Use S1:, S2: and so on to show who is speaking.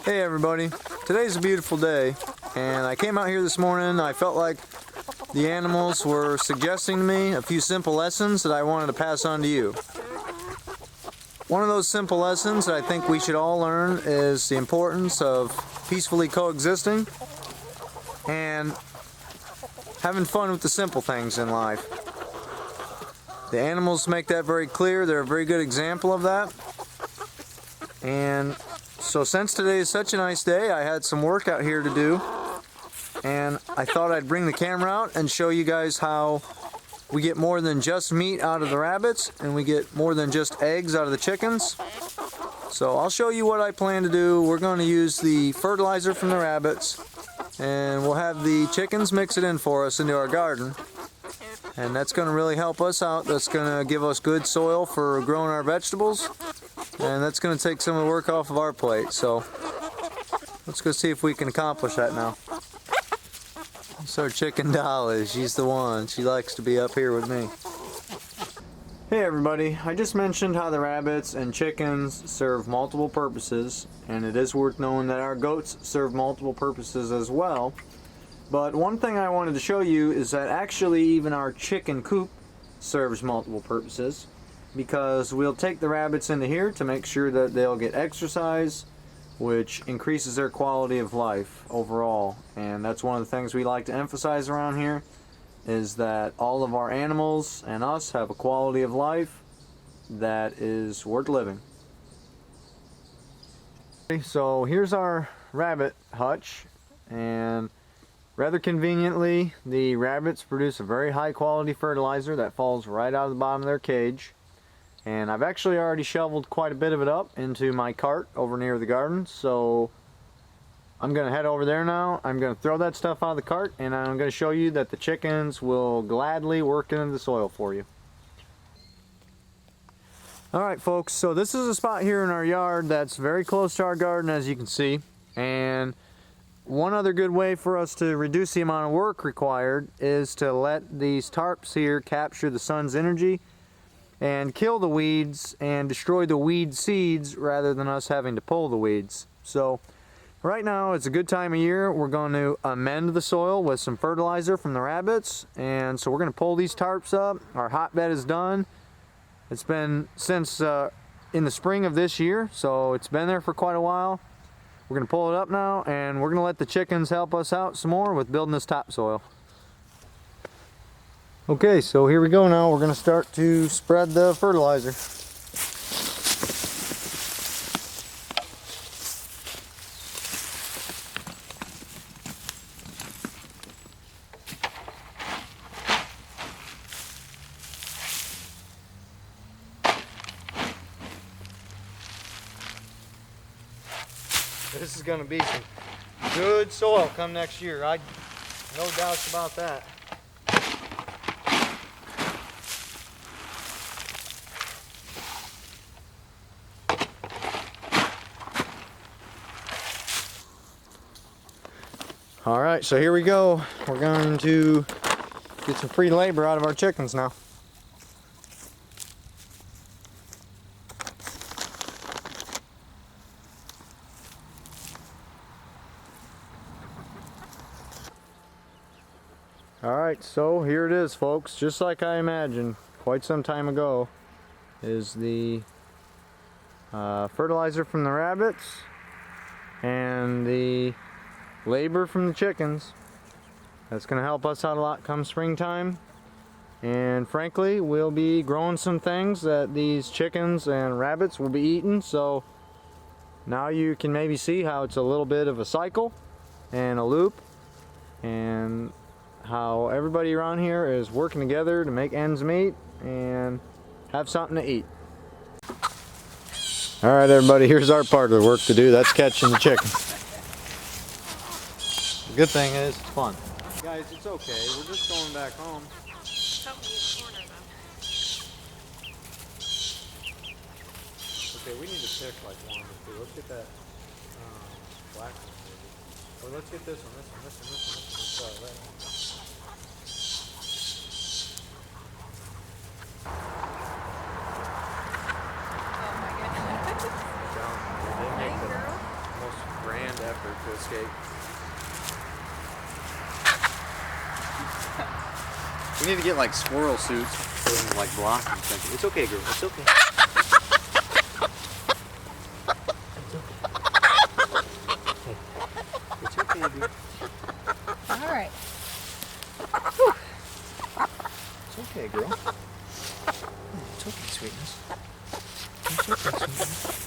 S1: Hey everybody, today's a beautiful day and I came out here this morning. I felt like the animals were suggesting to me a few simple lessons that I wanted to pass on to you. One of those simple lessons that I think we should all learn is the importance of peacefully coexisting and having fun with the simple things in life. The animals make that very clear. They're a very good example of that. And so since today is such a nice day, I had some work out here to do, and I thought I'd bring the camera out and show you guys how we get more than just meat out of the rabbits and we get more than just eggs out of the chickens. So I'll show you what I plan to do. We're going to use the fertilizer from the rabbits and we'll have the chickens mix it in for us into our garden, and that's going to really help us out. That's going to give us good soil for growing our vegetables. And that's going to take some of the work off of our plate, so let's go see if we can accomplish that now. That's our chicken Dolly. She's the one. She likes to be up here with me. Hey everybody, I just mentioned how the rabbits and chickens serve multiple purposes, and it is worth knowing that our goats serve multiple purposes as well. But one thing I wanted to show you is that actually even our chicken coop serves multiple purposes, because we'll take the rabbits into here to make sure that they'll get exercise, which increases their quality of life overall. And that's one of the things we like to emphasize around here, is that all of our animals and us have a quality of life that is worth living. So here's our rabbit hutch, and rather conveniently the rabbits produce a very high quality fertilizer that falls right out of the bottom of their cage. And I've actually already shoveled quite a bit of it up into my cart over near the garden, so I'm going to head over there now. I'm going to throw that stuff out of the cart, and I'm going to show you that the chickens will gladly work into the soil for you. Alright folks, so this is a spot here in our yard that's very close to our garden, as you can see. And one other good way for us to reduce the amount of work required is to let these tarps here capture the sun's energy and kill the weeds and destroy the weed seeds rather than us having to pull the weeds. So right now it's a good time of year. We're going to amend the soil with some fertilizer from the rabbits, and so we're going to pull these tarps up. Our hotbed is done. It's been since in the spring of this year, so it's been there for quite a while. We're going to pull it up now, and we're going to let the chickens help us out some more with building this topsoil. Okay, so here we go now. We're going to start to spread the fertilizer. This is going to be some good soil come next year. No doubts about that. Alright, so here we go. We're going to get some free labor out of our chickens now. Alright, so here it is folks, just like I imagined quite some time ago, is the fertilizer from the rabbits and the labor from the chickens. That's going to help us out a lot come springtime, and frankly we'll be growing some things that these chickens and rabbits will be eating. So now you can maybe see how it's a little bit of a cycle and a loop, and how everybody around here is working together to make ends meet and have something to eat. Alright everybody, here's our part of the work to do. That's catching the chicken. The good thing is it's fun. Guys, it's okay. We're just going back home. Okay, we need to pick like one or two. Let's get that black one maybe. Or let's get this one, this one. That one. Oh my goodness. escape. We need to get like squirrel suits for them to like block and stuff. It's okay, girl. It's okay. It's okay, girl.
S2: All right.
S1: It's okay, girl. It's okay, sweetness. It's okay, sweetness.